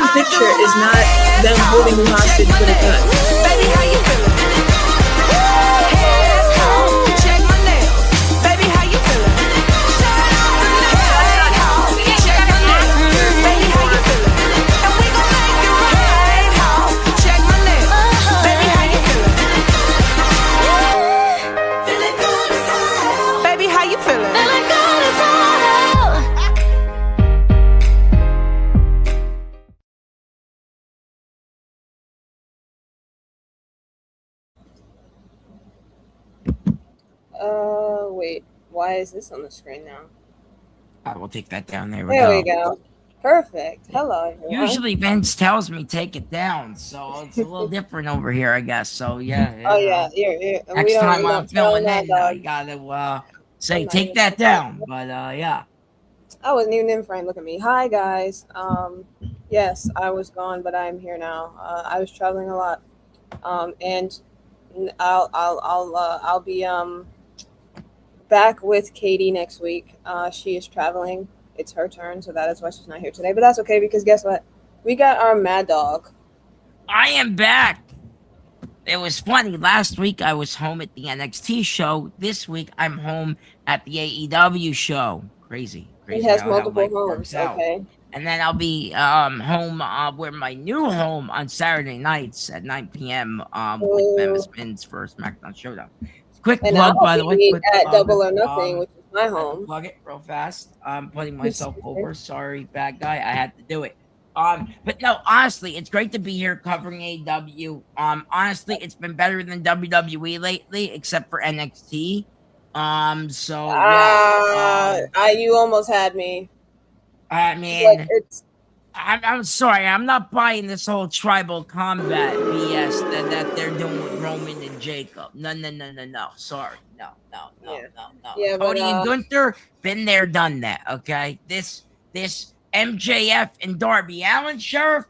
the picture is not them holding you hostage with a gun. Baby, how you feeling? Head cold, check my nails. Baby, how you feeling? Head cold, check my nails. Baby, how you feeling? And we gon' make it right. Head cold, check my nails. Baby, how you feeling? Feeling good as hell. Baby, how you feeling? Feeling good as hell. Wait. Why is this on the screen now? I will take that down. There we go. Perfect. Hello, everyone. Usually Vince tells me take it down, so it's a little different over here, I guess. So yeah. Oh yeah, yeah. Next time I'm filming in, I gotta say take that down. But yeah. I wasn't even in frame. Look at me. Hi guys. Yes, I was gone, but I'm here now. I was traveling a lot. And I'll be back with Katie next week. She is traveling. It's her turn, so that is why she's not here today. But that's okay, because guess what? We got our Maddog. I am back. It was funny. Last week I was home at the NXT show. This week I'm home at the AEW show. Crazy. He has multiple homes. Okay. And then I'll be home where my new home on Saturday nights at 9 p.m. With Memphis Pins for SmackDown Showdown. Quick and plug, by the way. At Double or Nothing, which is my home. Plug it real fast. I'm putting myself over. Sorry, bad guy. I had to do it. But no, honestly, it's great to be here covering AEW. Honestly, it's been better than WWE lately, except for NXT. So yeah. You almost had me. I mean, I'm sorry. I'm not buying this whole tribal combat BS that they're doing with Roman and Jacob. No. Sorry. No. Yeah, Cody and Gunther, been there, done that. Okay. This MJF and Darby Allin, Sheriff,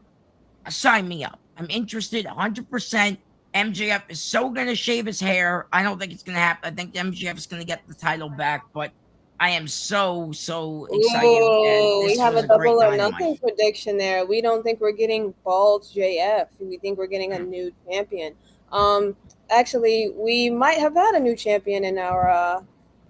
sign me up. I'm interested 100%. MJF is so going to shave his hair. I don't think it's going to happen. I think MJF is going to get the title back, but I am so excited. Ooh, we have a Double or Nothing prediction there. We don't think we're getting bald JF. We think we're getting a new champion. Actually, we might have had a new champion in our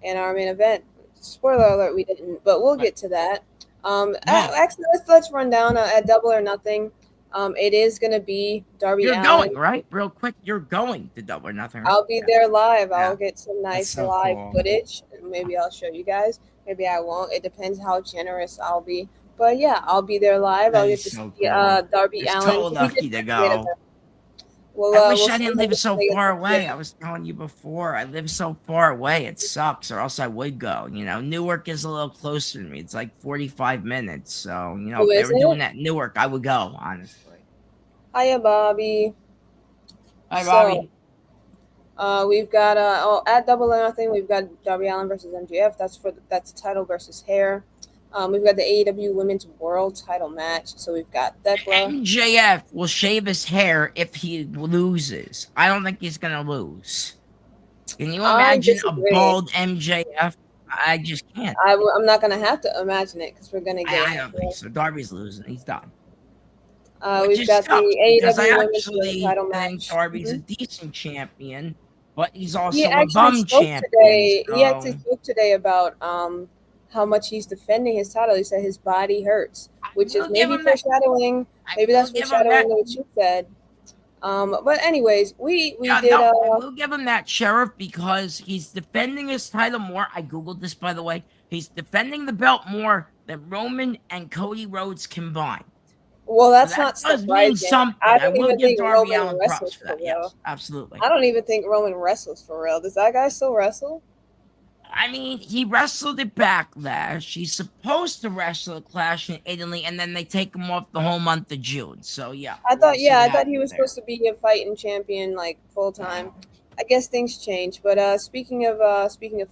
main event. Spoiler alert, we didn't, but we'll get to that. Actually, let's run down at Double or Nothing. It is going to be Darby Allin. You're going, right? Real quick, you're going to Double or Nothing. Right? I'll be there live. Yeah. I'll get some nice live footage. Maybe I'll show you guys. Maybe I won't. It depends how generous I'll be. But yeah, I'll be there live. I'll get to see Darby Allin. So lucky to go. I wish I didn't live so far away. I was telling you before, I live so far away. It sucks, or else I would go. You know, Newark is a little closer to me. It's like 45 minutes. So, you know, if they were doing that in Newark, I would go, honestly. Hiya, Bobby. Hi, Bobby. We've got at Double or Nothing, we've got Darby Allin versus MJF. That's title versus hair. We've got the AEW Women's World Title match. So we've got Thekla. MJF will shave his hair if he loses. I don't think he's gonna lose. Can you imagine a bald MJF? I just can't. I'm not gonna have to imagine it because we're gonna get. I don't think so. Darby's losing. He's done. We've got the AEW Women's World Title match. Darby's a decent champion, but he's also a bum champion. He actually spoke today about how much he's defending his title. He said his body hurts, which is maybe foreshadowing. Maybe that's foreshadowing what you said. But anyways, we did. We'll give him that, Sheriff, because he's defending his title more. I googled this, by the way. He's defending the belt more than Roman and Cody Rhodes combined. Well, that's not surprising. I don't even think Roman wrestles for real. Yes, absolutely. I don't even think Roman wrestles for real. Does that guy still wrestle? I mean, he wrestled at Backlash. He's supposed to wrestle at Clash in Italy, and then they take him off the whole month of June. So yeah, I thought he was supposed to be a fighting champion like full time. I guess things change. But speaking of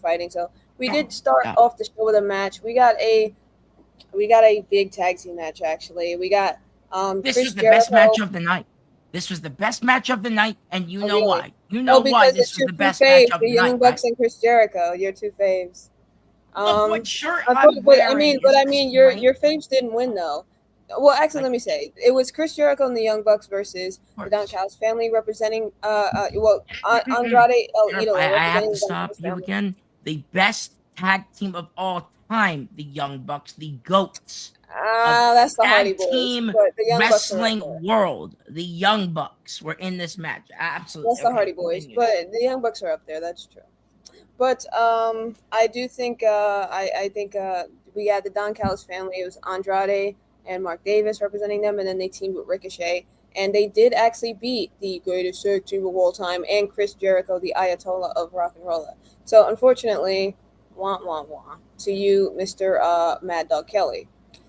fighting, so we did start off the show with a match. We got a big tag team match actually. We got this was the best match of the night. This was the best match of the night, and you know why. You know why this was the best match of the night. The Young Bucks and Chris Jericho, your two faves. Look what shirt I mean, your faves didn't win though. Well, actually, Like, let me say it was Chris Jericho and the Young Bucks versus the Don Callis family representing Andrade El Sheriff, Idolo I have representing to the Don stop Callis you family. again. The best tag team of all time, the Young Bucks, the GOATs of That's the Hardy tag Boys, team but the Young Bucks are up there. wrestling world. The Young Bucks were in this match. Absolutely. That's the Okay, Hardy Boys, continue. but the Young Bucks are up there. That's true. But I do think I think we had the Don Callis family. It was Andrade and Mark Davis representing them, and then they teamed with Ricochet, and they did actually beat the greatest tag team of all time and Chris Jericho, the Ayatollah of Rock and Roll. So unfortunately, wah wah wah to you, Mr. Mad Dog Kelly.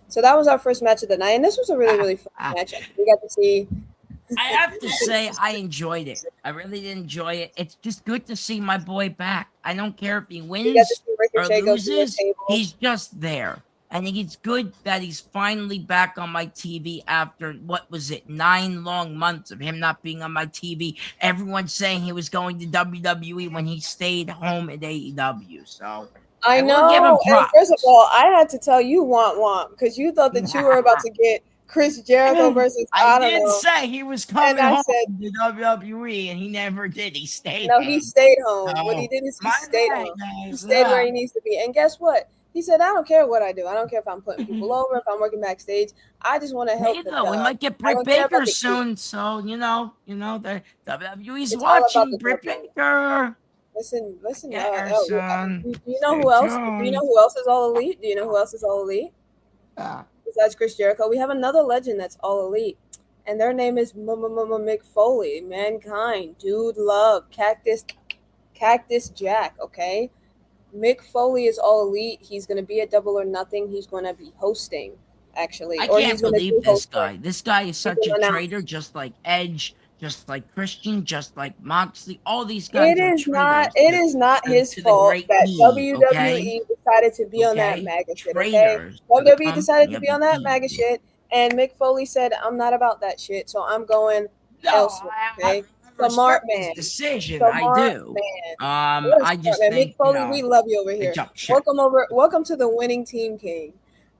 So that was our first match of the night, and this was a really fun match. We got to see. I have to say, I enjoyed it. I really did enjoy it. It's just good to see my boy back. I don't care if he We got to wins see or Ricochet go through the loses. table. He's just there. And it's good that he's finally back on my TV after, what was it, 9 long months of him not being on my TV. Everyone saying he was going to WWE when he stayed home at AEW. So I will give him know. And props. first of all, I had to tell you womp because you thought that you were about to get Chris Jericho versus I don't did know. say he was coming I home said- to WWE, and he never did. He stayed. No, home. he stayed home. No. What he did is he My stayed bad, home. He guys. stayed where he needs to be. And guess what? He said, I don't care what I do. I don't care if I'm putting people over, if I'm working backstage. I just want to help Hey, the though, we dub. might get I Britt don't care about Baker the soon, so you know, the WWE's It's all about watching the Britt W. Baker. Listen. Yeah, son. Do you know who else? Do you know who else is all elite? Do you know who else is all elite? Besides Chris Jericho, we have another legend that's all elite. And their name is Mick Foley, Mankind, Dude Love, Cactus Jack, okay? Mick Foley is all elite. He's going to be at Double or Nothing. He's going to be hosting, actually. I Or can't he's gonna believe do this hosting. guy. This guy is such gonna a announce. traitor, just like Edge, just like Christian, just like Moxley. All these guys It are is not. traitors It is not to his the fault great that E, WWE okay? decided to be on that Okay? MAGA shit. Okay, Traitors to the WWE decided to company be on of that E. MAGA shit, and Mick Foley said, "I'm not about that shit, so I'm going elsewhere." Okay, I smart respect his man. decision. Smart I do. man. What a I smart just man. think Mick Foley, we love you over the here. jump ship. Welcome to the winning team, King.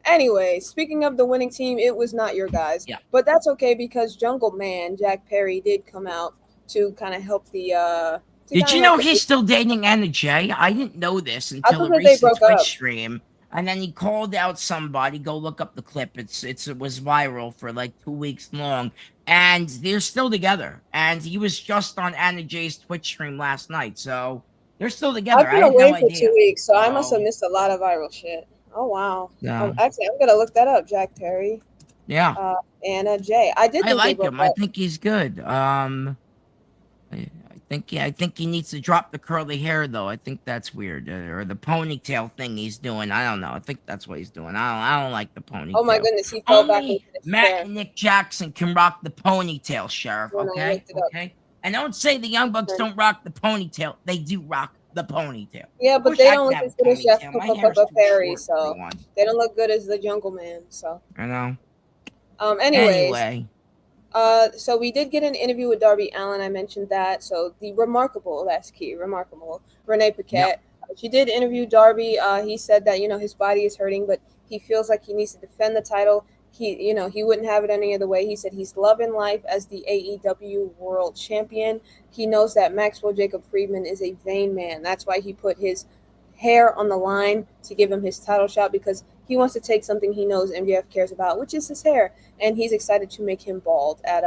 Anyway, speaking of the winning team, it was not your guys, Yeah. but that's okay because Jungle Man Jack Perry did come out to kind of help the. Did you know he's still dating Anna Jay? I didn't know this until thought a that they recent broke Twitch up. stream. And then he called out somebody. Go look up the clip. It was viral for like 2 weeks long. And they're still together. And he was just on Anna Jay's Twitch stream last night. So they're still together. I've been I had away no for idea. 2 weeks, so I Oh. must have missed a lot of viral shit. Oh wow! Yeah. Actually, I'm gonna look that up. Jack Perry, Yeah. Anna Jay. I did. I think like they him. broke I up. think he's good. I think he needs to drop the curly hair though. I think that's weird, or the ponytail thing he's doing. I don't know. I think that's what he's doing. I don't like the ponytail. Oh my goodness, he fell back Only into the Matt chair. and Nick Jackson can rock the ponytail, Sheriff. When I Okay, looked it up. okay. And don't say the Young Bucks Right. don't rock the ponytail. They do rock the ponytail. Yeah, but Wish they I don't could look have as a good as Chef ponytail. My hair's Papa too Perry, short so for one. they don't look good as the Jungle Man. So, I know. anyways, Anyway, so we did get an interview with Darby Allin. I mentioned that. So the that's key, remarkable Renee Paquette. She did interview Darby. He said that his body is hurting, but he feels like he needs to defend the title. He wouldn't have it any other way. He said he's loving life as the AEW World Champion. He knows that Maxwell Jacob Friedman is a vain man. That's why he put his hair on the line to give him his title shot, because he wants to take something he knows MJF cares about, which is his hair, and he's excited to make him bald at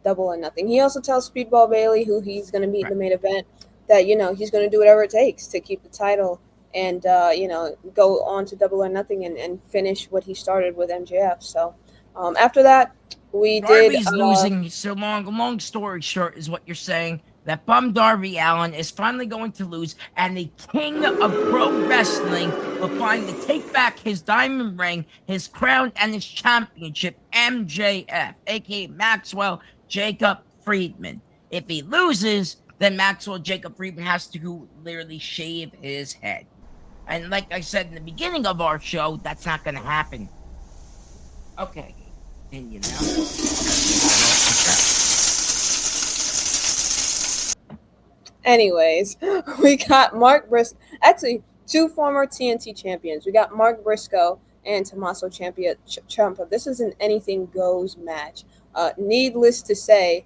Double or Nothing. He also tells Speedball Bailey, who he's going to meet in the main event, that he's going to do whatever it takes to keep the title and go on to Double or Nothing and finish what he started with MJF. So after that, we Darby's did losing. So long story short is what you're saying. That bum Darby Allin is finally going to lose, and the king of pro wrestling will finally take back his diamond ring, his crown, and his championship, MJF, aka Maxwell Jacob Friedman. If he loses, then Maxwell Jacob Friedman has to literally shave his head. And like I said in the beginning of our show, that's not going to happen. Okay, continue now. Anyways, we got Mark Briscoe. Actually, two former TNT champions. We got Mark Briscoe and Tommaso Ciampa. This is an anything goes match. Needless to say,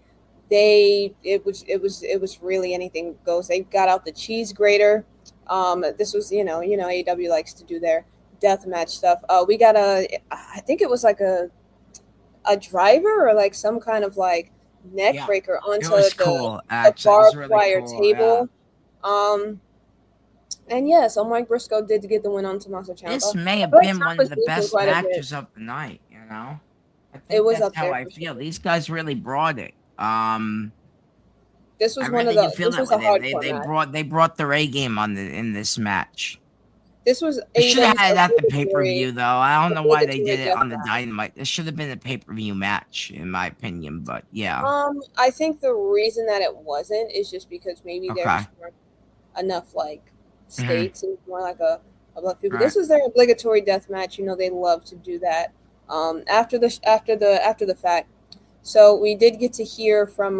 it was really anything goes. They got out the cheese grater. This was AEW likes to do their death match stuff. We got I think it was like a driver or like some kind of like neck breaker onto the barbed wire table. Yeah. And so Mike Briscoe did get the win on Tommaso Ciampa. This may have been one of the best matches of the night. I think it was that's up how there I feel. Sure. These guys really brought it. This was one of the. This was a hardcore match. They brought their A game in this match. This was. They should have had it at the pay-per-view, though. I don't know why they did it on the Dynamite. This should have been a pay-per-view match, in my opinion. But yeah. I think the reason that it wasn't is just because maybe there weren't enough like states. It was more like a black people. Right. This was their obligatory death match. They love to do that. After the fact. So we did get to hear from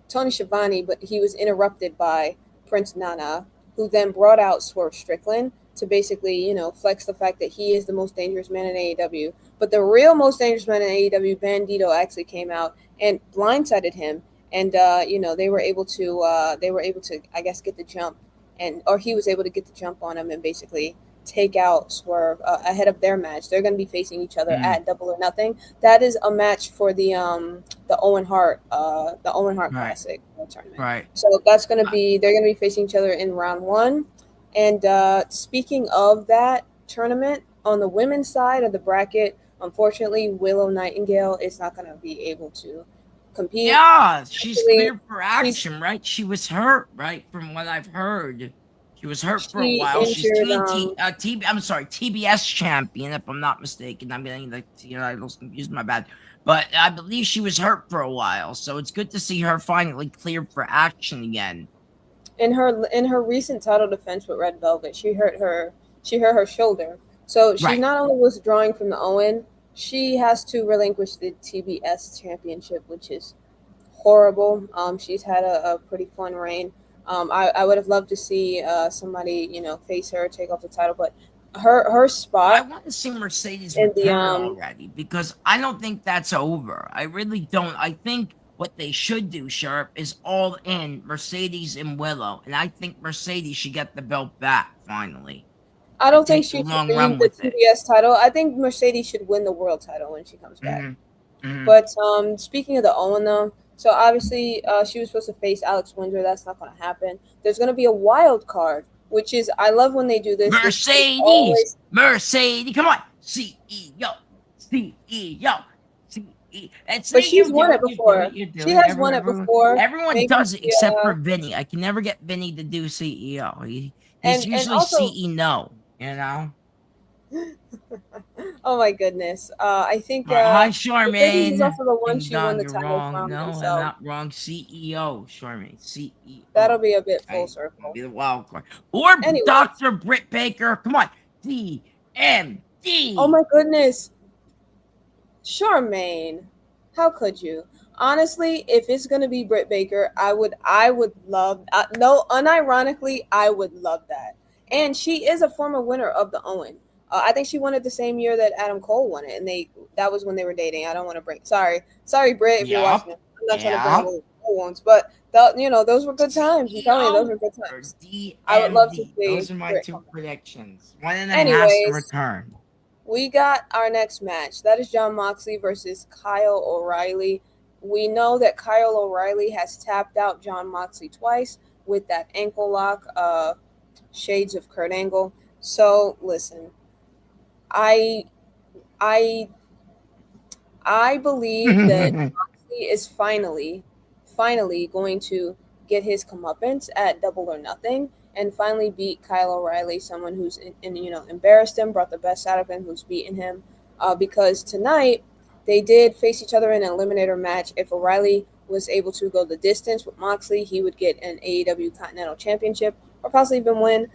Tony Schiavone, but he was interrupted by Prince Nana, who then brought out Swerve Strickland to basically, flex the fact that he is the most dangerous man in AEW. But the real most dangerous man in AEW, Bandito, actually came out and blindsided him, and they were able to, I guess, get the jump, or he was able to get the jump on him and basically take out Swerve ahead of their match. They're going to be facing each other at Double or Nothing. That is a match for the Owen Hart Classic tournament. Right. So that's going to be they're going to be facing each other in round 1. And speaking of that tournament, on the women's side of the bracket, unfortunately, Willow Nightingale is not going to be able to compete. Yeah, she's cleared for action, right? She was hurt, right? From what I've heard. She was hurt for a while. She's TBS champion, if I'm not mistaken. I'm getting the titles confused, my bad. But I believe she was hurt for a while, so it's good to see her finally cleared for action again. In her recent title defense with Red Velvet, she hurt her shoulder. So she's not only withdrawing from the Owen, she has to relinquish the TBS championship, which is horrible. She's had a pretty fun reign. I would have loved to see somebody, face her, take off the title, but her spot. I want to see Mercedes return already, because I don't think that's over. I really don't. I think what they should do, Sharp, is all in Mercedes and Willow, and I think Mercedes should get the belt back finally. I don't think she should win the TBS title. I think Mercedes should win the world title when she comes back. But speaking of the Owen, though. So obviously, she was supposed to face Alex Windsor. That's not going to happen. There's going to be a wild card, which is I love when they do this. Mercedes, come on, CEO. But she's won it before. She has won it before. Everyone does it except for Vinny. I can never get Vinny to do CEO. He's usually CEO. Oh my goodness! I think. Hi, Charmaine. He's also the one she won the title from. No, I'm not wrong. CEO, Charmaine. CEO. That'll be a bit full circle. Be the wild card. Or Dr. Britt Baker. Come on, DMD. Oh my goodness, Charmaine, how could you? Honestly, if it's gonna be Britt Baker, I would love. Unironically, I would love that. And she is a former winner of the Owen. I think she won it the same year that Adam Cole won it, and that was when they were dating. I don't want to bring. Sorry, Britt, if you're watching it. I'm not trying to bring old ones, but those were good times. I'm telling you, those were good times. I would love to see. Those are my two predictions. 1.5 to return. We got our next match. That is Jon Moxley versus Kyle O'Reilly. We know that Kyle O'Reilly has tapped out Jon Moxley twice with that ankle lock. Shades of Kurt Angle. So listen, I believe that Moxley is finally going to get his comeuppance at Double or Nothing and finally beat Kyle O'Reilly, someone who's embarrassed him, brought the best out of him, who's beaten him. Because tonight they did face each other in an eliminator match. If O'Reilly was able to go the distance with Moxley, he would get an AEW Continental Championship or possibly even win.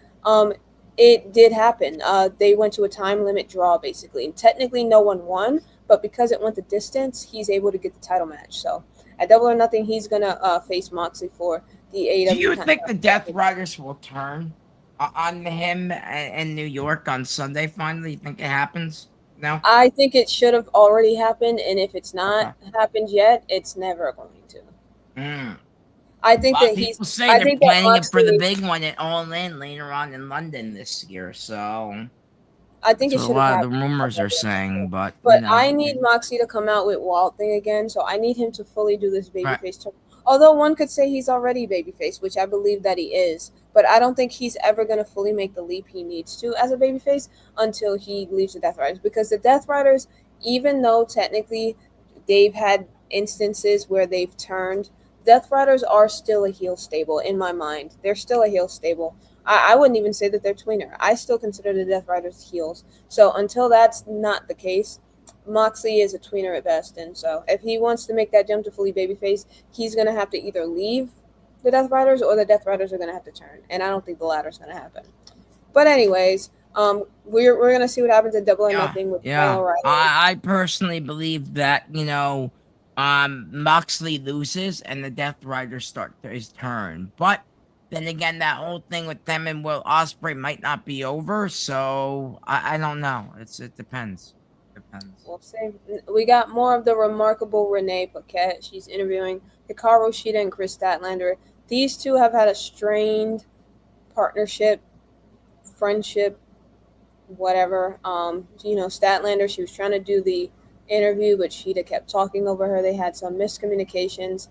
It did happen. They went to a time limit draw, basically. And technically, no one won, but because it went the distance, he's able to get the title match. So at Double or Nothing, he's going to face Moxley for the AEW. Do you think the Death Riders will turn? on him in New York on Sunday? Finally, you think it happens? No. I think it should have already happened, and if it's not Okay. happened yet, it's never going to. Mm. I A think lot that of he's. people say I they're think that planning it for the Moxley. big one at All In later on in London this year. So I think that's it what a should have lot of the happened. rumors are saying. But But I need Moxley to come out with Wild Thing again, so I need him to fully do this right. babyface turn. Although one could say he's already babyface, which I believe that he is, but I don't think he's ever going to fully make the leap he needs to as a babyface until he leaves the Death Riders. Because the Death Riders, even though technically they've had instances where they've turned, Death Riders are still a heel stable in my mind. They're still a heel stable. I wouldn't even say that they're tweener. I still consider the Death Riders heels. So until that's not the case, Moxley is a tweener at best, and so if he wants to make that jump to fully babyface, he's gonna have to either leave the Death Riders or the Death Riders are gonna have to turn, and I don't think the latter is gonna happen. But anyways, we're gonna see what happens in Double or Nothing with Kyle O'Reilly. I personally believe that Moxley loses and the Death Riders start his turn, but then again, that whole thing with them and Will Ospreay might not be over, so I don't know. It depends. We'll see. We got more of the remarkable Renee Paquette. She's interviewing Hikaru Shida and Chris Statlander. These two have had a strained partnership, friendship, whatever. Statlander, she was trying to do the interview, but Shida kept talking over her. They had some miscommunications.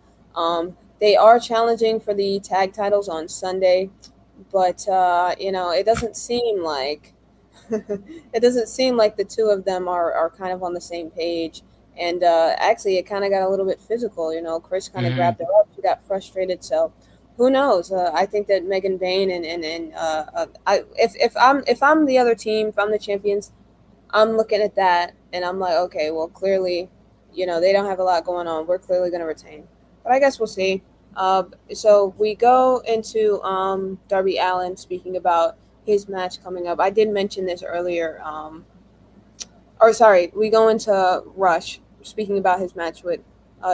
They are challenging for the tag titles on Sunday, but it doesn't seem like the two of them are kind of on the same page. And actually, it kind of got a little bit physical. Chris kind of grabbed her up. She got frustrated. So who knows? I think that Megan Bain if I'm the other team, if I'm the champions, I'm looking at that and I'm like, okay, well, clearly, they don't have a lot going on. We're clearly going to retain. But I guess we'll see. So we go into Darby Allin speaking about his match coming up. I did mention this earlier. We go into Rush speaking about his match with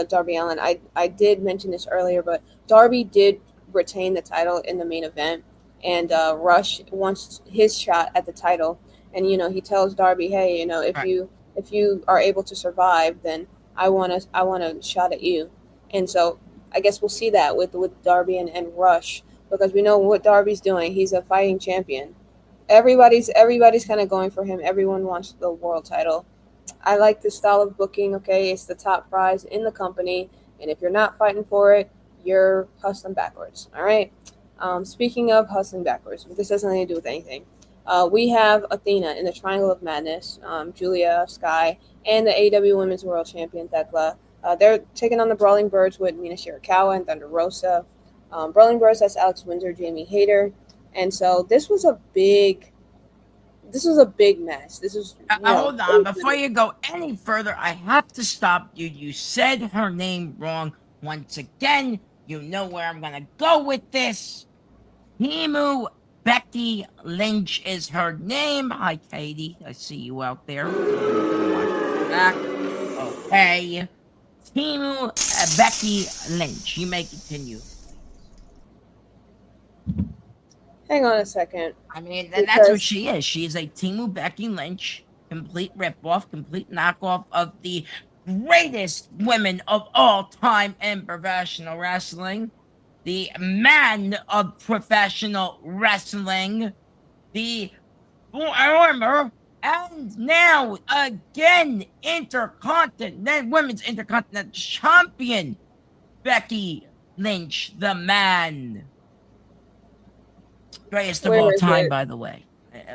Darby Allin. I did mention this earlier, but Darby did retain the title in the main event, and Rush wants his shot at the title. And he tells Darby, hey, if you are able to survive, then I want a shot at you. And so I guess we'll see that with Darby and Rush, because we know what Darby's doing. He's a fighting champion. Everybody's kind of going for him. Everyone wants the world title. I like this style of booking. Okay, it's the top prize in the company, and if you're not fighting for it, you're hustling backwards. All right. Speaking of hustling backwards, this has nothing to do with anything. We have Athena in the Triangle of Madness, Julia, Sky, and the AEW Women's World Champion Thekla. They're taking on the Brawling Birds with Mina Shirakawa and Thunder Rosa. Brawling Birds, that's Alex Windsor, Jamie Hayter. And so this was a big match. This is hold on. Before you go any further, I have to stop you. You said her name wrong once again. You know where I'm gonna go with this. Timu Becky Lynch is her name. Hi, Katie. I see you out there. Okay. Timu Becky Lynch. You may continue. Hang on a second. I mean, that's what she is. She is a Timu Becky Lynch, complete ripoff, complete knockoff of the greatest women of all time in professional wrestling, the man of professional wrestling, the former and now again women's intercontinental champion, Becky Lynch, the man. Greatest of all time, by the way.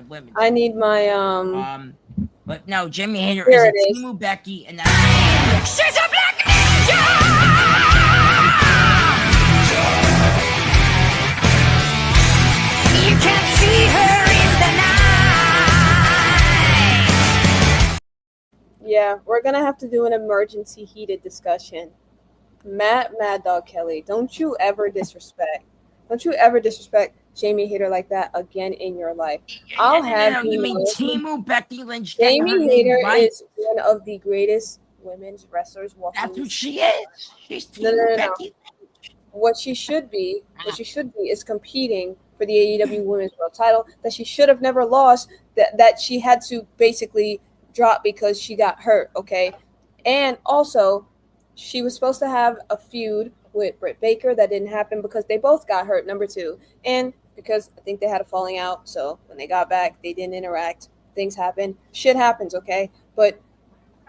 Women. I need my But no, Jamie Hayter Here is it a is. Timu Becky, and that's She's a black ninja! You can't see her in the night. Yeah, we're gonna have to do an emergency heated discussion. Maddog Kelly, don't you ever disrespect Jamie Hayter like that again in your life. I'll have you mean know, Timu Becky Lynch? Get her Jamie name Hayter right. is one of the greatest women's wrestlers walking. That's what she is. She's Timu No. Becky. What she should be is competing for the AEW Women's World Title that she should have never lost, that she had to basically drop because she got hurt, okay? And also, she was supposed to have a feud with Britt Baker. That didn't happen because they both got hurt, number 2. And because I think they had a falling out, so when they got back, they didn't interact. Things happen. Shit happens, okay? But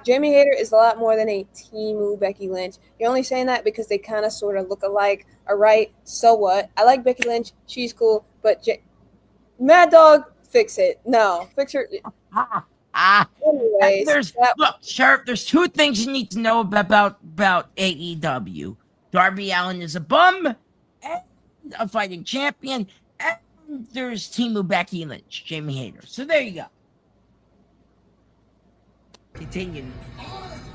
Jamie Hayter is a lot more than a Timu Becky Lynch. You're only saying that because they kind of sort of look alike. All right, so what? I like Becky Lynch. She's cool. But Maddog, fix it. No, fix her. Anyways, look, Sheriff, there's 2 things you need to know about AEW. Darby Allin is a bum and a fighting champion, and there's Timu Becky Lynch, Jamie Hayter. So there you go. Continue. I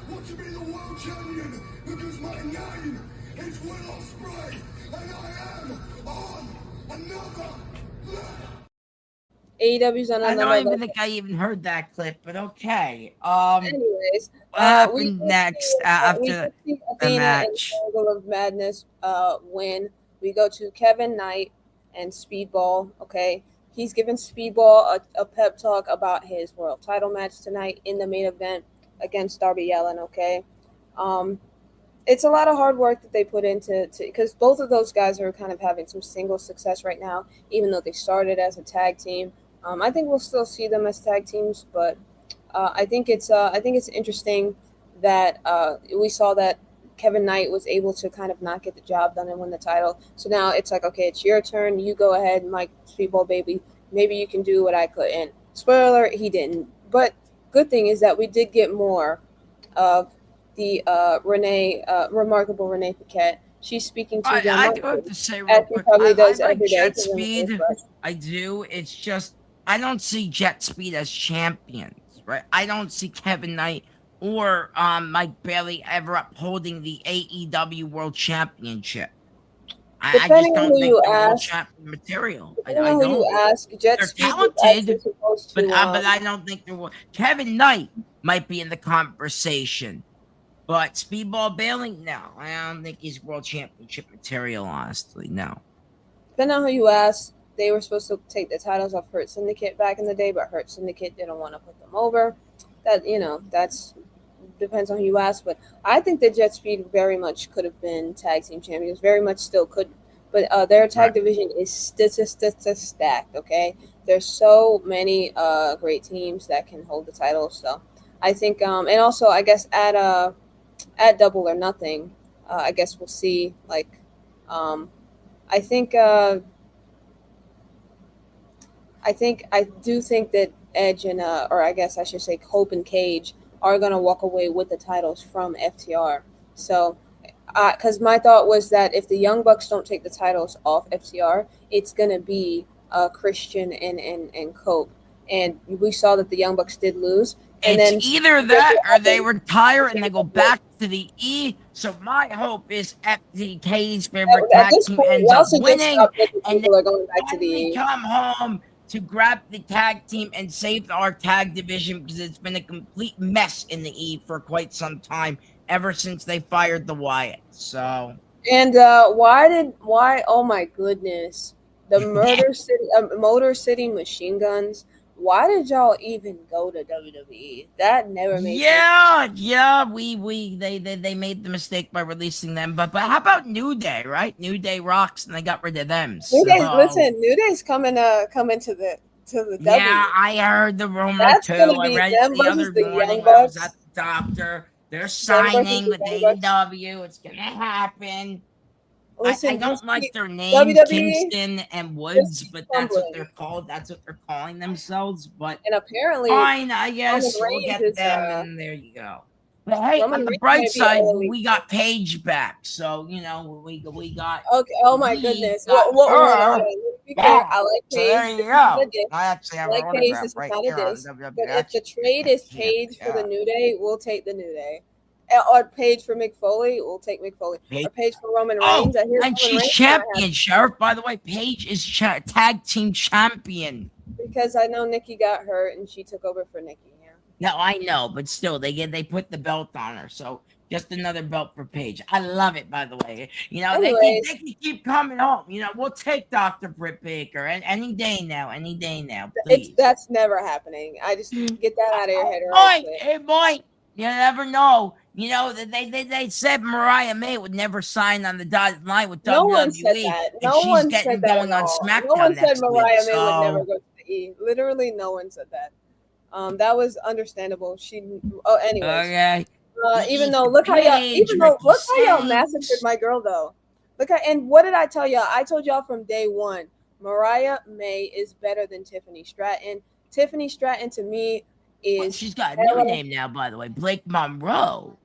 want to be the world champion because my name is Will Ospreay and I am on another level. AEW's on I another don't even level. think I even heard that clip, but okay. Anyways, what happened next we after see the Athena match? and Circle of Madness win. We go to Kevin Knight and Speedball. Okay, he's giving Speedball a pep talk about his world title match tonight in the main event against Darby Allin. Okay, it's a lot of hard work that they put into because both of those guys are kind of having some single success right now, even though they started as a tag team. I think we'll still see them as tag teams, but I think it's interesting that we saw that Kevin Knight was able to kind of not get the job done and win the title. So now it's like, okay, it's your turn. You go ahead, Mike Speedball baby. Maybe you can do what I couldn't. Spoiler alert, he didn't. But good thing is that we did get more of the remarkable Renee Paquette. She's speaking to them. I do have to say real as she quick, probably I does like every day Jet to them. Speed. I do. It's just I don't see Jet Speed as champions, right? I don't see Kevin Knight or Mike Bailey ever upholding the AEW World Championship. I just Depending on don't who think you they're world ask, champion material. I depending on who don't. you ask, Jet They're Speed was actually talented, supposed but to. I don't think they're. Kevin Knight might be in the conversation, but Speedball Bailey, no, I don't think he's world championship material. Honestly, no. Depending on who you ask, they were supposed to take the titles off Hurt Syndicate back in the day, but Hurt Syndicate didn't want to put them over. That's depends on who you ask, but I think that Jet Speed very much could have been tag team champions, very much still could, but their tag division is stacked. Okay, there's so many great teams that can hold the title, so I think, and also I guess at Double or Nothing, I guess we'll see. Like, I do think that Edge and or I guess I should say Hope and Cage are gonna walk away with the titles from FTR. So, because my thought was that if the Young Bucks don't take the titles off FTR, it's gonna be Christian and Cope. And we saw that the Young Bucks did lose. And It's then either that or they retire and they go back to the E. So my hope is FTK's favorite at tag this team point, ends y'all up should just winning, stop thinking and people are going back to then we the. come home to grab the tag team and save our tag division because it's been a complete mess in the E for quite some time, ever since they fired the Wyatt. So And why? Oh my goodness, the Motor City Machine Guns. Why did y'all even go to WWE? That never made sense. Yeah, they made the mistake by releasing them, but how about New Day, right? New Day rocks, and they got rid of them. New Day's, So, listen, New Day's coming to the W. yeah, I heard the rumor That's too. gonna I be read them it the versus other the morning Young when I was Bucks. at the doctor. They're versus signing the with Young Bucks. AEW. It's gonna happen. I Listen, don't like their name, WWE Kingston and Woods, keep but that's what crumbling. they're called. That's what they're calling themselves. But and apparently fine, I guess Roman we'll Reigns get is, them, and there you go. But hey, Roman on the Reigns bright might be side, all elite. we got Paige back, so we got. Okay. Oh my we goodness. got What? her Let me be clear. back. I like So Paige. there you This is go. not a diss. I actually have I like her Paige. autograph This is right not a here on diss. But WWE. if the trade is Paige for the New Day, we'll take the New Day. Or Paige for Mick Foley, we'll take Mick Foley. Or Paige for Roman Reigns. I hear and Roman she's Reigns champion, Sheriff. By the way, Paige is tag team champion. because I know Nikki got hurt and she took over for Nikki. Yeah. No, I know, but still, they put the belt on her. So just another belt for Paige. I love it, by the way. You know, Anyways, they can keep coming home. You know, we'll take Dr. Britt Baker and any day now, please. that's never happening. I just get that out of your head right Boy, quick. hey boy, you never know. You know that they said Mariah May would never sign on the dotted line with No one said WWE, that. and No she's one said getting that at going on all. No SmackDown one said next week. Mariah May would never So go to the E. Literally, no one said that. That was understandable. Anyways. okay, Even Ethan though look how Page, look Ricky how y'all massacred Saints. my girl though. And what did I tell y'all? I told y'all from day one, Mariah May is better than Tiffany Stratton. Tiffany Stratton to me Well, is she's got a new name now, by the way, Blake Monroe.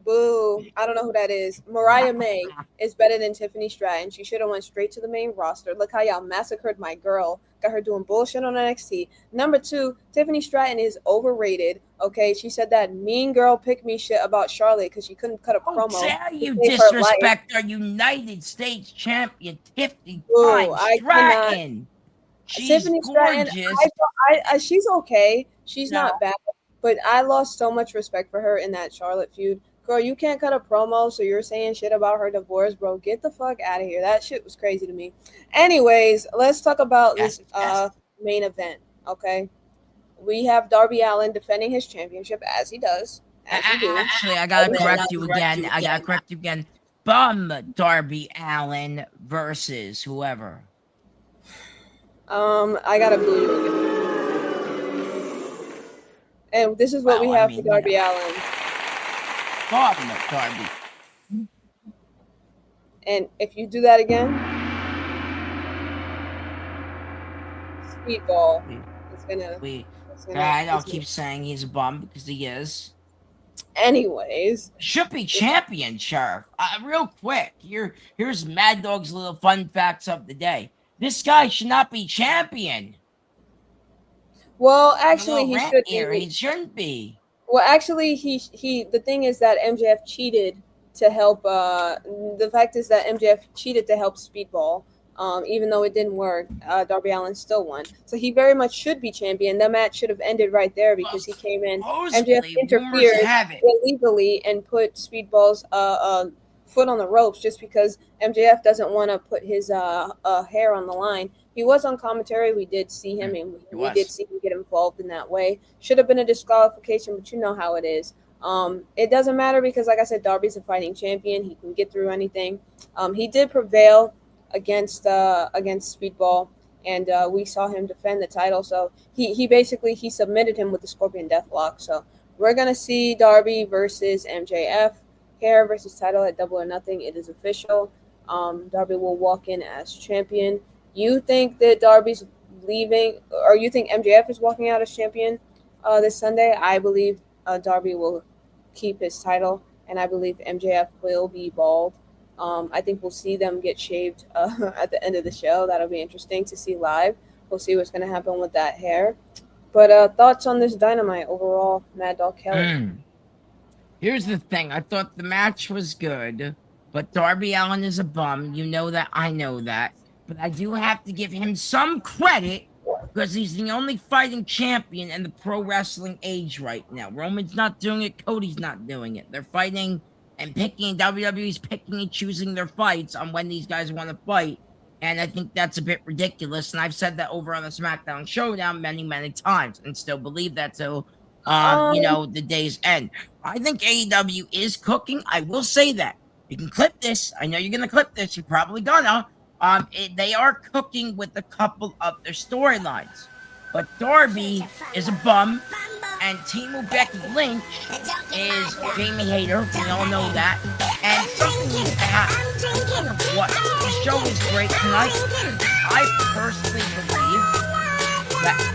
boo. I don't know who that is. Mariah May is better than Tiffany Stratton. She should have went straight to the main roster. Look how y'all massacred my girl. Got her doing bullshit on NXT. Number 2, Tiffany Stratton is overrated. Okay, she said that mean girl pick me shit about Charlotte because she couldn't cut a How promo. dare you to save her life. disrespect our United States champion, Tiffany Boo, I cannot. Stratton? She's Tiffany Stratton, gorgeous. she's okay. She's No. not bad, but I lost so much respect for her in that Charlotte feud. Girl, you can't cut a promo, so you're saying shit about her divorce, bro. Get the fuck out of here. That shit was crazy to me. Anyways, let's talk about Yes, this yes. main event, okay? We have Darby Allin defending his championship as he does. As he do. Actually, I gotta correct you again. Bum Darby Allin versus whoever. I gotta boo you again. And this is what Well, we I have mean, for Darby you know. Allin. Bum Darby. And if you do that again, Speedball is gonna. I'll keep saying he's a bum because he is. Anyways, Should be champion, Sheriff. Real quick, here's Maddog's little fun facts of the day. This guy should not be champion. well, actually, he should Here, be. he shouldn't be. Well, actually, he. The thing is that MJF cheated to help. The fact is that MJF cheated to help Speedball. Even though it didn't work, Darby Allin still won. So he very much should be champion. That match should have ended right there because he came in. MJF interfered illegally and put Speedball's foot on the ropes just because MJF doesn't want to put his hair on the line. He was on commentary. We did see him, and we did see him get involved in that way. Should have been a disqualification, but you know how it is. It doesn't matter because, like I said, Darby's a fighting champion. He can get through anything. He did prevail against Speedball, and we saw him defend the title. So he basically submitted him with the Scorpion Deathlock. So we're gonna see Darby versus MJF, hair versus title at Double or Nothing. It is official. Darby will walk in as champion. You think that Darby's leaving, or you think MJF is walking out as champion this Sunday? I believe Darby will keep his title, and I believe MJF will be bald. I think we'll see them get shaved at the end of the show. That'll be interesting to see live. We'll see what's going to happen with that hair. But thoughts on this Dynamite overall, Maddog Kelly? Here's the thing. I thought the match was good, but Darby Allin is a bum. You know that. I know that. But I do have to give him some credit because he's the only fighting champion in the pro wrestling age right now. Roman's not doing it. Cody's not doing it. They're fighting and picking. WWE's picking and choosing their fights on when these guys want to fight. And I think that's a bit ridiculous. And I've said that over on the SmackDown Showdown many, many times and still believe that till, the day's end. I think AEW is cooking. I will say that. You can clip this. I know you're going to clip this. You're probably gonna. They are cooking with a couple of their storylines. But Darby is a bum. And Timu Becky Lynch is Jamie Hayter. We all know that. And something needs to happen. What? The show was great tonight. I personally believe that.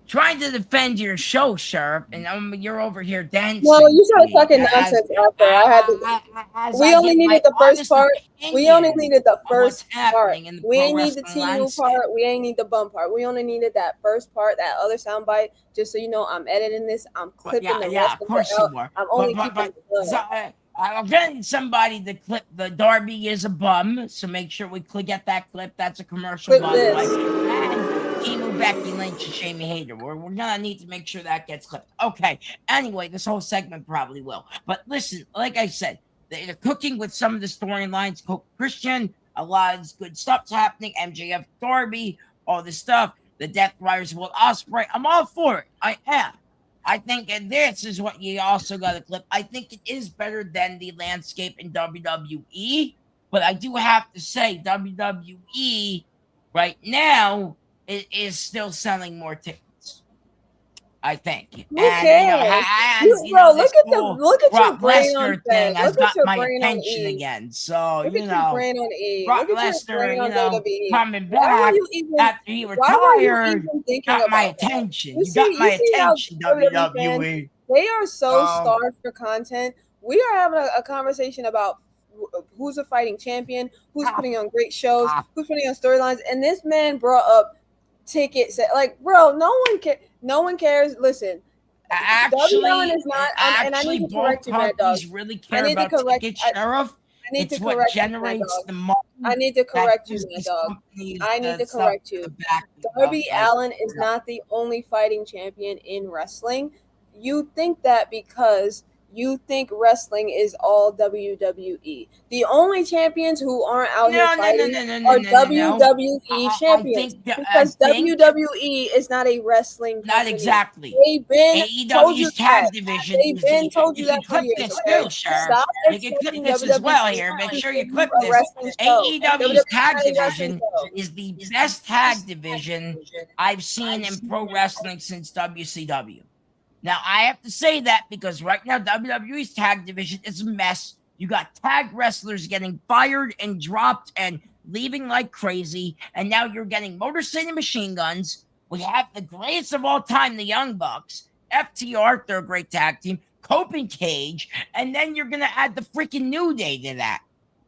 Trying to defend your show, Sheriff, and you're over here dancing. Well, you started talking nonsense out there. I had to. We only needed the first part. We only needed the first part. We ain't need the TU part. We ain't need the bum part. We only needed that first part, that other soundbite. Just so you know, I'm editing this. I'm clipping the rest of course of it out. you are. I'm only keeping the I'm getting somebody to clip the Darby is a bum, so make sure we get that clip. That's a commercial, Clip by the way. this. And Kimu, Becky Lynch, and Shamie Hayter. We're gonna need to make sure that gets clipped. Okay. Anyway, this whole segment probably will. But listen, like I said, they're cooking with some of the storylines. Christian, a lot of good stuff's happening. MJF, Darby, all this stuff. The Death Riders, Will Ospreay. I'm all for it. I am. I think, and this is what you also got to clip. I think it is better than the landscape in WWE, but I do have to say WWE right now is still selling more tickets. I think. Who cares? Look at your brain on thing Fed. has Look at got your my brain on attention E. again. So Look you at know, your brain on E. Brock Look at your Lesnar, brain on WWE. coming Why were back you even? after he Why were you retired, even thinking got about my that? attention. You You got my see how attention, WWE fans, WWE. they are so Oh. starved for content. We are having a conversation about who's a fighting champion, who's putting on great shows, who's putting on storylines, and this man brought up tickets. Like, bro, no one cares. Listen, Actually, Darby Allin is not, and I need to correct you, both Maddog. companies really care I need to about correct. ticket sheriff. I need It's to what correct you, generates Maddog. the money. I need to correct you, that gives these Maddog. companies I need the to stuff correct to you. back them Darby up. Allin is not the only fighting champion in wrestling. You think that because you think wrestling is all WWE. The only champions who aren't out here fighting are WWE champions. Because WWE is not a wrestling company. Not exactly. They've been told you AEW's tag that. division. They've been told you You can that for clip years. this Okay? too, Sheriff. Stop You can clip expecting this as well WWE here. Make to sure you be clip a this. wrestling show. AEW's tag WWE is not a wrestling division show. is the best tag division I've seen in pro wrestling since WCW. Now, I have to say that because right now WWE's tag division is a mess. You got tag wrestlers getting fired and dropped and leaving like crazy, and now you're getting Motor City Machine Guns. We have the greatest of all time, the Young Bucks, FTR, they're a great tag team, Coping Cage, and then you're going to add the freaking New Day to that.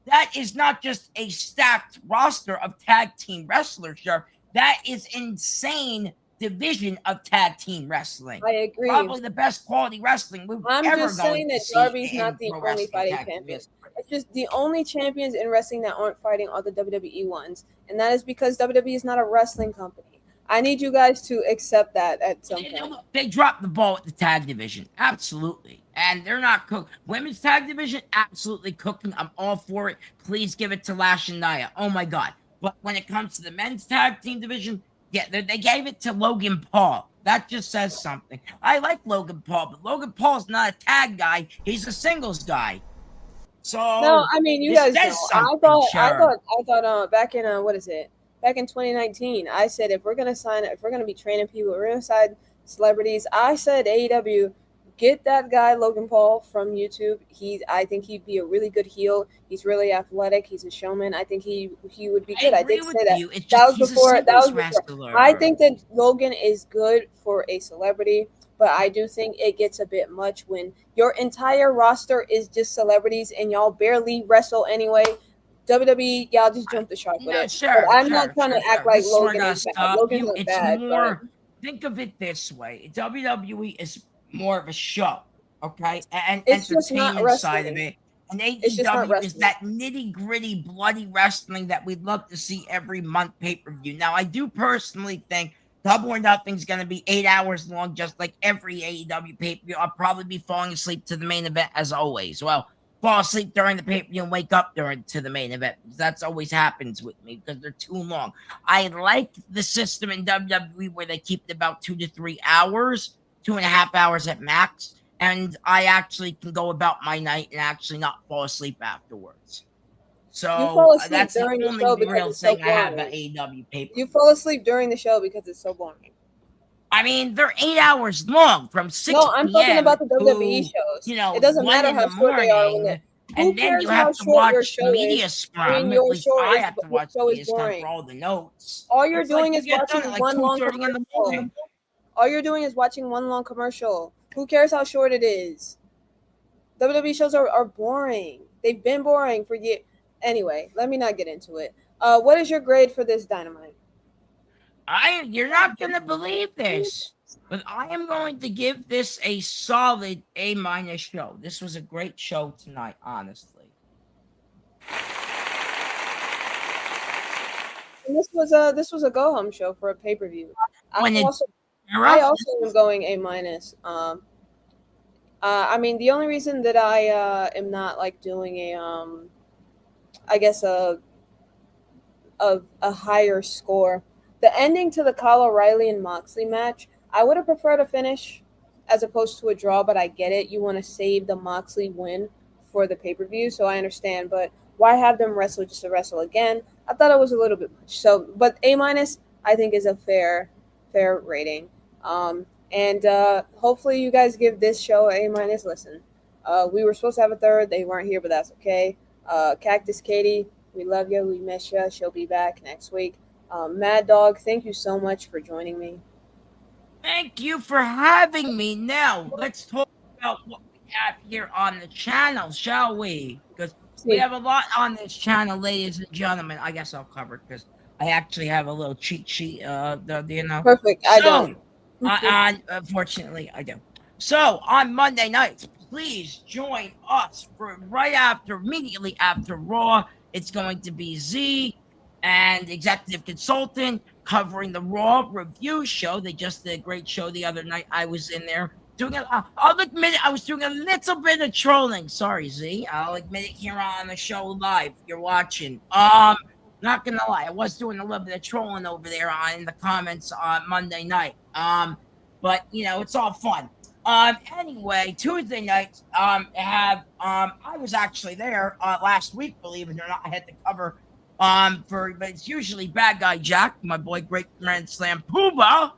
That is not just a stacked roster of tag team wrestlers, sure. That is insane division of tag team wrestling. I agree. Probably the best quality wrestling we've I'm ever just saying that Darby's not the only fighting champion. It's just the only champions in wrestling that aren't fighting are the WWE ones, and that is because WWE is not a wrestling company. I need you guys to accept that at some point. They dropped the ball with the tag division, absolutely, and they're not cooked. Women's tag division, absolutely cooking. I'm all for it. Please give it to Lash and Nia. Oh my god! But when it comes to the men's tag team division, yeah, they gave it to Logan Paul. That just says something. I like Logan Paul, but Logan Paul's not a tag guy. He's a singles guy. So no, I mean you guys know. I thought back in what is it? Back in 2019, I said if we're gonna be training people, we're gonna sign celebrities. I said AEW, get that guy Logan Paul from YouTube. I think he'd be a really good heel. He's really athletic. He's a showman. I think he would be good. I did say that. That was before. I think that Logan is good for a celebrity, but I do think it gets a bit much when your entire roster is just celebrities and y'all barely wrestle anyway. WWE, y'all just jump the shark with it. Sure, I'm not trying to act like Logan is bad. Logan's not it's bad. More, think of it this way: WWE is more of a show, okay, and it's entertainment side of it. And AEW is that nitty gritty, bloody wrestling that we'd love to see every month pay-per-view. Now, I do personally think Double or Nothing's going to be 8 hours long, just like every AEW pay-per-view. I'll probably be falling asleep to the main event as always. Well, fall asleep during the pay-per-view and wake up to the main event. That's always happens with me because they're too long. I like the system in WWE where they keep it about 2 to 3 hours, 2.5 hours at max. And I actually can go about my night and actually not fall asleep afterwards. So that's the only real thing I have about AEW paper. You fall asleep during the show because it's so boring. I mean, they're 8 hours long from 6 No, I'm talking about the WWE shows. You know, it doesn't matter how short they are. And then you have to watch Media Scrum. At least I have to watch Media Scrum for all the notes. All you're doing is watching one long commercial. All you're doing is watching one long commercial. Who cares how short it is? WWE shows are boring. They've been boring for years. Anyway, let me not get into it. What is your grade for this Dynamite? You're not gonna believe this. But I am going to give this a solid A- show. This was a great show tonight, honestly. And this was a go home show for a pay per view. When it I also am going A minus. I mean, the only reason that I am not like doing a I guess a higher score, the ending to the Kyle O'Reilly and Moxley match, I would have preferred a finish as opposed to a draw. But I get it. You want to save the Moxley win for the pay per view, so I understand. But why have them wrestle just to wrestle again? I thought it was a little bit much. So, but A minus, I think, is a fair rating. And hopefully you guys give this show A minus. Listen, we were supposed to have a third. They weren't here, but that's okay. Cactus Katie, we love you. We miss you. She'll be back next week. Maddog, thank you so much for joining me. Thank you for having me. Now, let's talk about what we have here on the channel, shall we? Because we have a lot on this channel, ladies and gentlemen. I guess I'll cover it because I actually have a little cheat sheet. Perfect. I don't. Unfortunately, I do. So on Monday nights, please join us for immediately after Raw. It's going to be Z and executive consultant covering the Raw review show. They just did a great show the other night. I was in there doing it. I'll admit it, I was doing a little bit of trolling. Sorry, Z. I'll admit it here on the show live. If you're watching. Not gonna lie, I was doing a little bit of trolling over there in the comments on Monday night. But you know, it's all fun. Anyway, Tuesday nights I was actually there last week, believe it or not. I had to cover but it's usually Bad Guy Jack, my boy Great Grand Slam Pooba,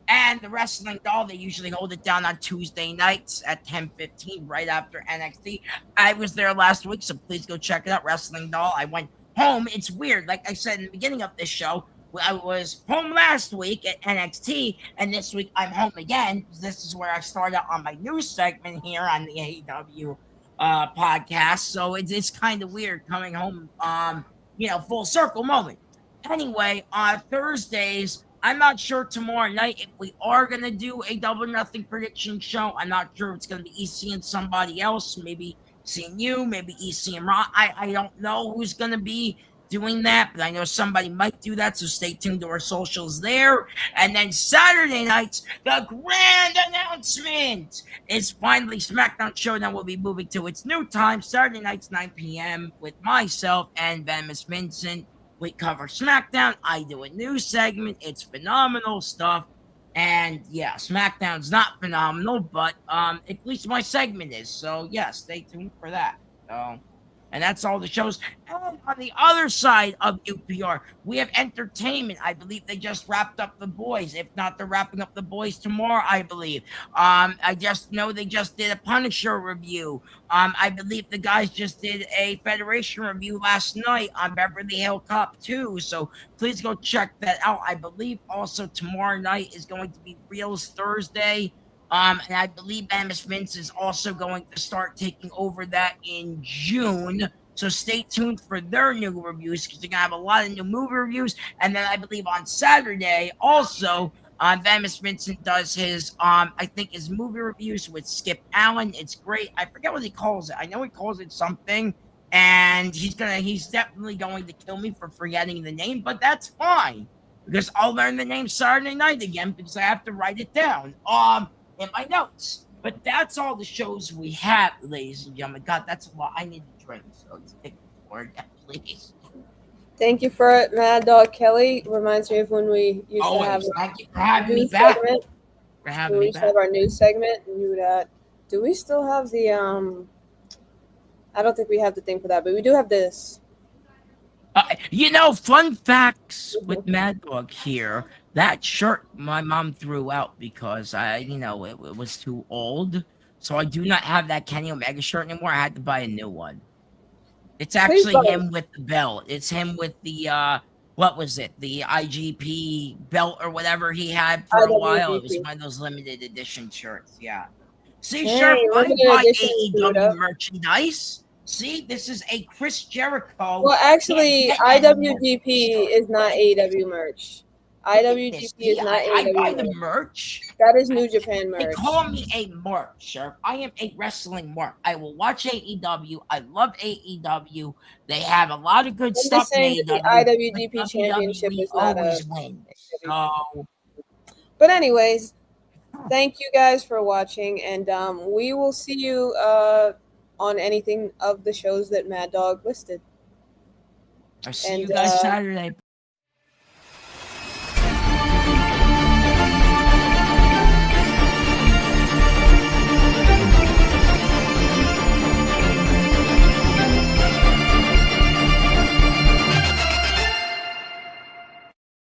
and the Wrestling Doll. They usually hold it down on Tuesday nights at 10:15 right after NXT. I was there last week, so please go check it out. Wrestling Doll. I went home. It's weird. Like I said in the beginning of this show, I was home last week at NXT, and this week I'm home again. This is where I started on my news segment here on the AEW podcast. So it's kind of weird coming home, full circle moment. Anyway, on Thursdays, I'm not sure tomorrow night if we are going to do a double nothing prediction show. I'm not sure if it's going to be EC and somebody else, maybe seeing you, maybe EC and Ron. I don't know who's going to be doing that, but I know somebody might do that, so stay tuned to our socials there. And then Saturday nights, the grand announcement is finally SmackDown Showdown will be moving to its new time, Saturday nights, 9 p.m. with myself and Venomous Vincent. We cover SmackDown. I do a news segment. It's phenomenal stuff. And yeah, SmackDown's not phenomenal, but at least my segment is. So yeah, stay tuned for that. And that's all the shows. And on the other side of UPR, we have entertainment. I believe they just wrapped up The Boys. If not, they're wrapping up The Boys tomorrow, I believe. I just know they just did a Punisher review. I believe the guys just did a Federation review last night on Beverly Hill Cop 2. So please go check that out. I believe also tomorrow night is going to be Reels Thursday. And I believe Venomous Vince is also going to start taking over that in June. So stay tuned for their new reviews because they're going to have a lot of new movie reviews. And then I believe on Saturday also, Venomous Vincent does his, I think his movie reviews with Skip Allen. It's great. I forget what he calls it. I know he calls it something. And he's definitely going to kill me for forgetting the name, but that's fine. Because I'll learn the name Saturday night again because I have to write it down. In my notes. But that's all the shows we have, ladies and gentlemen. God, that's a lot. I need to drink, so take it forward, please. Thank you for it, Maddog. Kelly reminds me of when we used to have thank you for having me back. We used to have our news segment. And we would, do we still have the I don't think we have the thing for that, but we do have this. Fun facts with Maddog here. That shirt my mom threw out because it was too old. So I do not have that Kenny Omega shirt anymore. I had to buy a new one. It's actually him with the belt. It's him with the what was it? The IGP belt or whatever he had for a while. It was one of those limited edition shirts. Yeah. See, sure, I buy AEW merchandise. See, this is a Chris Jericho. Well, actually, IWGP is not AEW merch. IWGP is not I buy AEW the merch. merch. That is New Japan They merch. call me a merch, sir. I am a wrestling merch. I will watch AEW. I love AEW. They have a lot of good I'm stuff just in saying that the AEW. IWGP but Championship WWE is not always a. wins. So But anyways, thank you guys for watching, and we will see you on anything of the shows that Maddog listed. I'll see you And, guys Saturday.